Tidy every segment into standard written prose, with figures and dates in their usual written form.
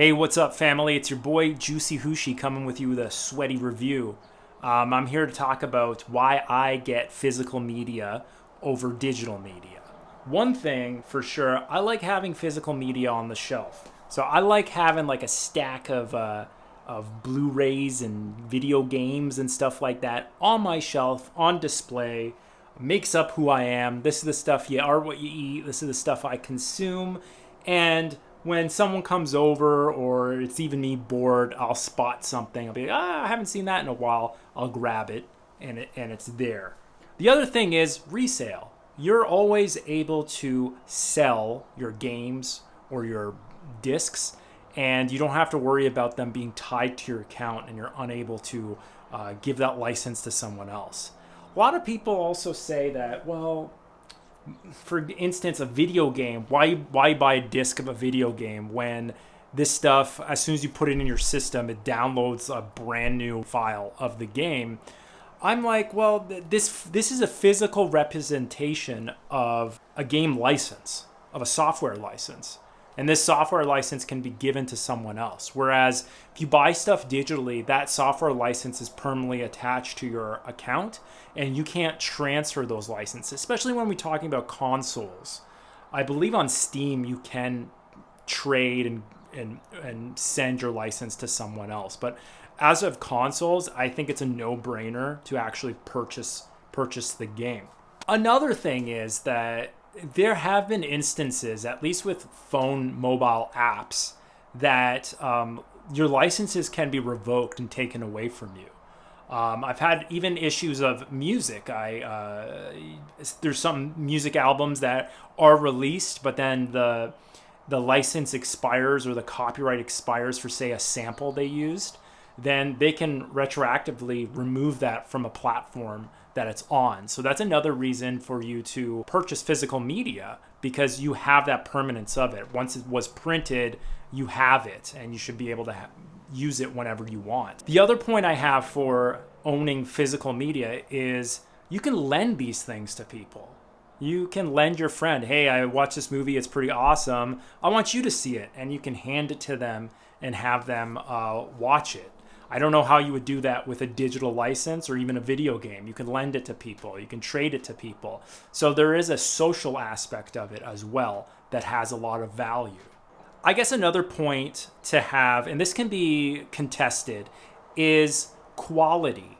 Hey, what's up, family? It's your boy Juicy Hooshi coming with you with a sweaty review. I'm here to talk about why I get physical media over digital media. One thing for sure, I like having physical media on the shelf. So I like having like a stack of Blu-rays and video games and stuff like that on my shelf, on display. Makes up who I am. This is the stuff you are what you eat. This is the stuff I consume. And when someone comes over or it's even me bored, I'll spot something. I'll be like, I haven't seen that in a while. I'll grab it and it's there. The other thing is resale. You're always able to sell your games or your discs, and you don't have to worry about them being tied to your account and you're unable to give that license to someone else. A lot of people also say that, well, for instance, a video game, why buy a disc of a video game when this stuff, as soon as you put it in your system, it downloads a brand new file of the game? I'm like, well, this is a physical representation of a game license, of a software license. And this software license can be given to someone else. Whereas if you buy stuff digitally, that software license is permanently attached to your account and you can't transfer those licenses, especially when we're talking about consoles. I believe on Steam you can trade and send your license to someone else. But as of consoles, I think it's a no-brainer to actually purchase the game. Another thing is that there have been instances, at least with phone mobile apps, that your licenses can be revoked and taken away from you. I've had even issues of music. There's some music albums that are released, but then the license expires or the copyright expires for, say, a sample they used. Then they can retroactively remove that from a platform that it's on. So that's another reason for you to purchase physical media, because you have that permanence of it. Once it was printed, you have it and you should be able to use it whenever you want. The other point I have for owning physical media is you can lend these things to people. You can lend your friend, hey, I watched this movie, it's pretty awesome, I want you to see it. And you can hand it to them and have them watch it. I don't know how you would do that with a digital license or even a video game. You can lend it to people. You can trade it to people. So there is a social aspect of it as well that has a lot of value. I guess another point to have, and this can be contested, is quality.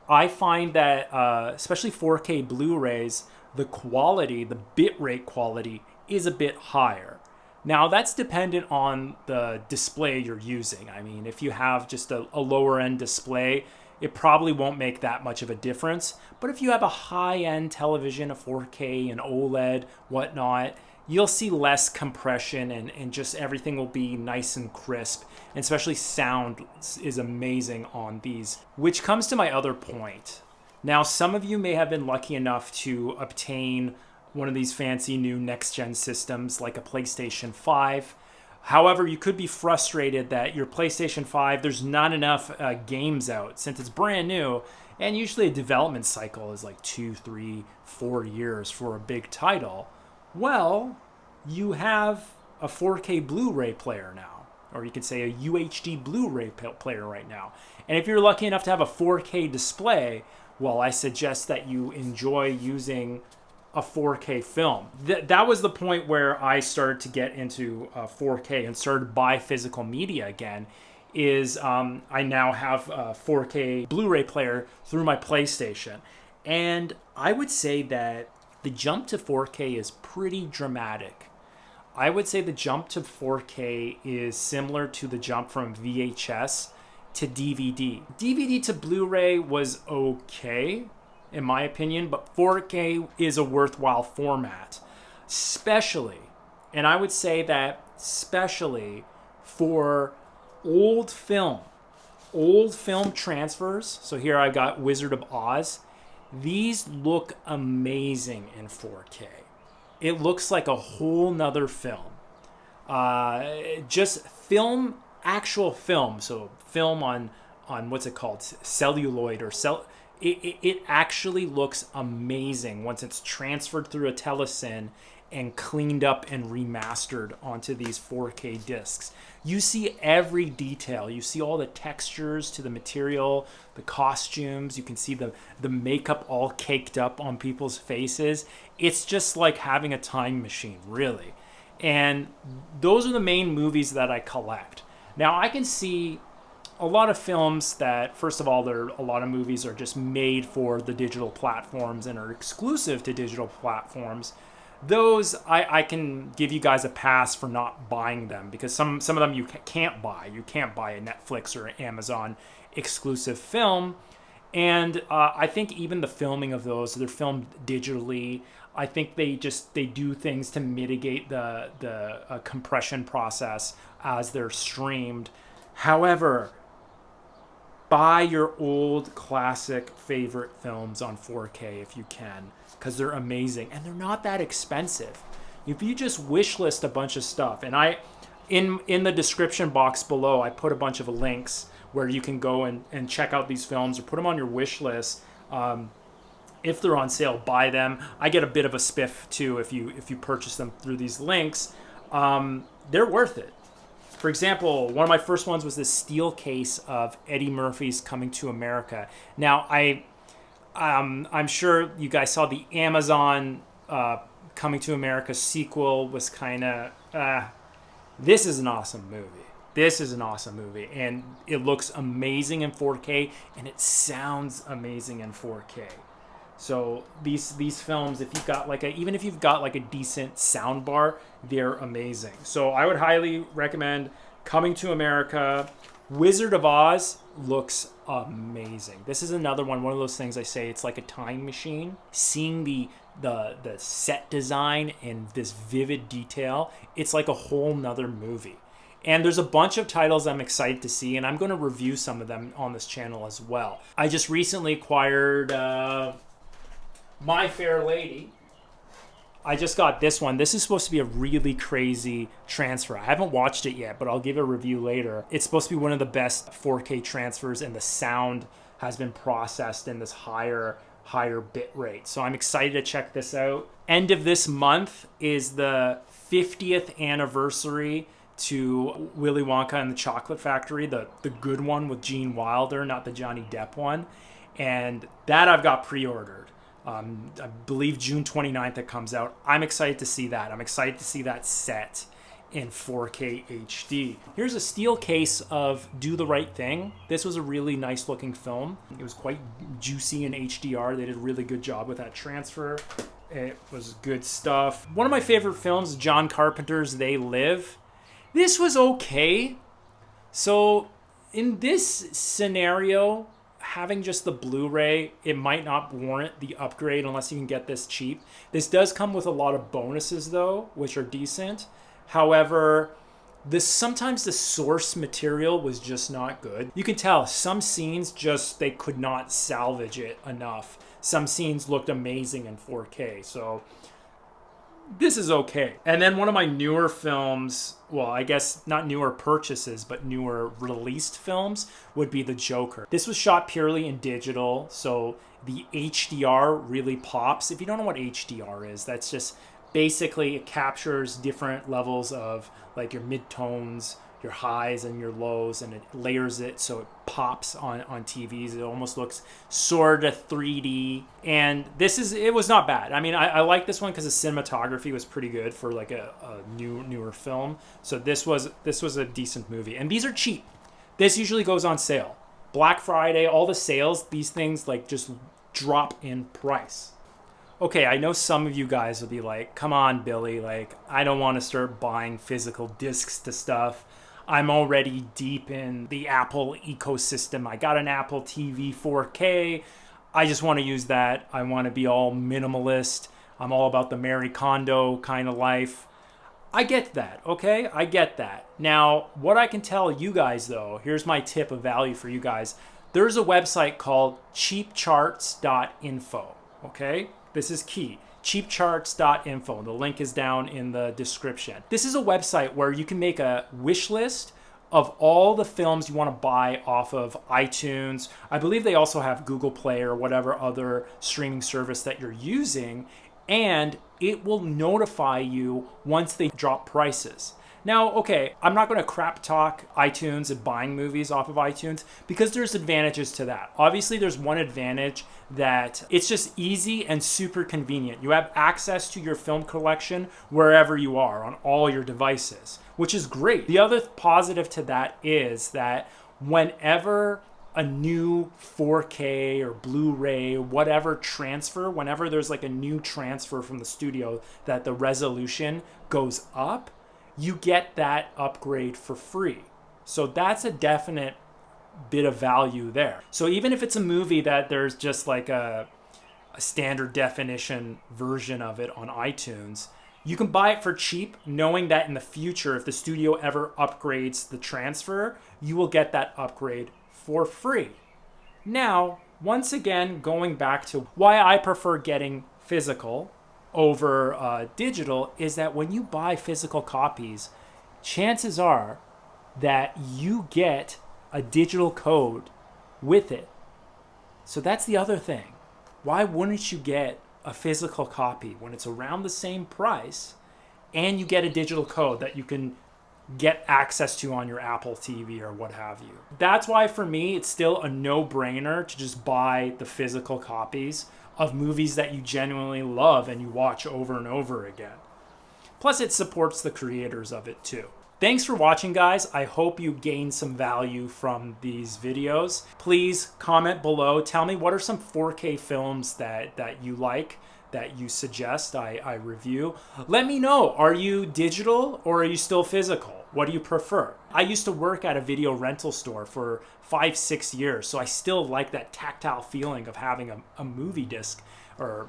I find that, especially 4K Blu-rays, the quality, the bitrate quality is a bit higher. Now, that's dependent on the display you're using. I mean, if you have just a lower end display, it probably won't make that much of a difference. But if you have a high-end television, a 4K, an OLED, whatnot, you'll see less compression and just everything will be nice and crisp. And especially sound is amazing on these, which comes to my other point. Now, some of you may have been lucky enough to obtain one of these fancy new next-gen systems like a PlayStation 5. However, you could be frustrated that your PlayStation 5, there's not enough games out since it's brand new, and usually a development cycle is like 2, 3, 4 years for a big title. Well, you have a 4K Blu-ray player now, or you could say a UHD Blu-ray player right now. And if you're lucky enough to have a 4K display, well, I suggest that you enjoy using a 4K film. That was the point where I started to get into 4K and started to buy physical media again, is I now have a 4K Blu-ray player through my PlayStation. And I would say that the jump to 4K is pretty dramatic. I would say the jump to 4K is similar to the jump from VHS to DVD. DVD to Blu-ray was okay, in my opinion, but 4K is a worthwhile format, especially, and I would say that especially for old film transfers. So here I got Wizard of Oz. These look amazing in 4K. It looks like a whole nother film. Just film, actual film. So film on what's it called? Celluloid or It actually looks amazing once it's transferred through a telecin and cleaned up and remastered onto these 4K discs. You see every detail. You see all the textures to the material, the costumes. You can see the makeup all caked up on people's faces. It's just like having a time machine, really. And those are the main movies that I collect. Now, I can see a lot of films that, first of all, a lot of movies are just made for the digital platforms and are exclusive to digital platforms. Those, I can give you guys a pass for not buying them, because some of them you can't buy. You can't buy a Netflix or Amazon exclusive film. And I think even the filming of those, they're filmed digitally. I think they do things to mitigate the compression process as they're streamed. However, buy your old classic favorite films on 4K if you can, because they're amazing and they're not that expensive. If you just wish list a bunch of stuff, and in the description box below, I put a bunch of links where you can go and check out these films or put them on your wish list. If they're on sale, buy them. I get a bit of a spiff too if you purchase them through these links. They're worth it. For example, one of my first ones was this steel case of Eddie Murphy's Coming to America. Now, I'm sure you guys saw the Amazon Coming to America sequel was kind of... this is an awesome movie. This is an awesome movie. And it looks amazing in 4K, and it sounds amazing in 4K. So these films, if you've got even if you've got like a decent sound bar, they're amazing. So I would highly recommend Coming to America. Wizard of Oz looks amazing. This is another one of those things I say it's like a time machine. Seeing the set design and this vivid detail, it's like a whole nother movie. And there's a bunch of titles I'm excited to see, and I'm going to review some of them on this channel as well. I just recently acquired My Fair Lady. I just got this one. This is supposed to be a really crazy transfer. I haven't watched it yet, but I'll give a review later. It's supposed to be one of the best 4K transfers, and the sound has been processed in this higher bit rate. So I'm excited to check this out. End of this month is the 50th anniversary to Willy Wonka and the Chocolate Factory, the good one with Gene Wilder, not the Johnny Depp one. And that I've got pre-ordered. I believe June 29th it comes out. I'm excited to see that. I'm excited to see that set in 4K HD. Here's a steel case of Do the Right Thing. This was a really nice looking film. It was quite juicy in HDR. They did a really good job with that transfer. It was good stuff. One of my favorite films, John Carpenter's They Live. This was okay. So in this scenario, having just the Blu-ray, it might not warrant the upgrade unless you can get this cheap. This does come with a lot of bonuses though, which are decent. However, sometimes the source material was just not good. You can tell some scenes they could not salvage it enough. Some scenes looked amazing in 4K. So this is okay. And then one of my newer films, well, I guess not newer purchases, but newer released films would be The Joker. This was shot purely in digital, so the HDR really pops. If you don't know what HDR is, that's just basically it captures different levels of like your midtones, your highs and your lows, and it layers it so it pops on TVs. It almost looks sort of 3D. And it was not bad. I mean, I like this one because the cinematography was pretty good for like a newer film. So this was a decent movie. And these are cheap. This usually goes on sale. Black Friday, all the sales, these things like just drop in price. Okay, I know some of you guys will be like, come on, Billy, like, I don't want to start buying physical discs to stuff. I'm already deep in the Apple ecosystem. I got an Apple TV 4K. I just want to use that. I want to be all minimalist. I'm all about the Marie Kondo kind of life. I get that, okay? I get that. Now, what I can tell you guys, though, here's my tip of value for you guys. There's a website called cheapcharts.info, okay? This is key. cheapcharts.info. The link is down in the description. This is a website where you can make a wish list of all the films you want to buy off of iTunes. I believe they also have Google Play or whatever other streaming service that you're using. And it will notify you once they drop prices. Now, okay, I'm not going to crap talk iTunes and buying movies off of iTunes because there's advantages to that. Obviously, there's one advantage that it's just easy and super convenient. You have access to your film collection wherever you are on all your devices, which is great. The other positive to that is that whenever a new 4K or Blu-ray, whatever transfer, whenever there's like a new transfer from the studio that the resolution goes up, you get that upgrade for free. So that's a definite bit of value there. So even if it's a movie that there's just like a standard definition version of it on iTunes, you can buy it for cheap, knowing that in the future, if the studio ever upgrades the transfer, you will get that upgrade for free. Now, once again, going back to why I prefer getting physical over digital is that when you buy physical copies, chances are that you get a digital code with it. So that's the other thing. Why wouldn't you get a physical copy when it's around the same price and you get a digital code that you can get access to on your Apple TV or what have you? That's why for me, it's still a no-brainer to just buy the physical copies of movies that you genuinely love and you watch over and over again. Plus, it supports the creators of it too. Thanks for watching, guys. I hope you gained some value from these videos. Please comment below. Tell me what are some 4K films that you like, that you suggest I review. Let me know, are you digital or are you still physical? What do you prefer? I used to work at a video rental store for 5-6 years, so I still like that tactile feeling of having a movie disc, or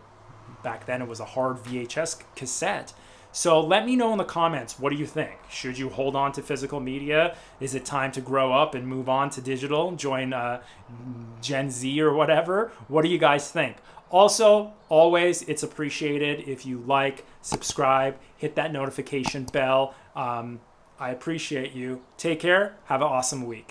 back then it was a hard VHS cassette. So let me know in the comments, what do you think? Should you hold on to physical media? Is it time to grow up and move on to digital, join Gen Z or whatever? What do you guys think? Also, always, it's appreciated if you like, subscribe, hit that notification bell. I appreciate you. Take care. Have an awesome week.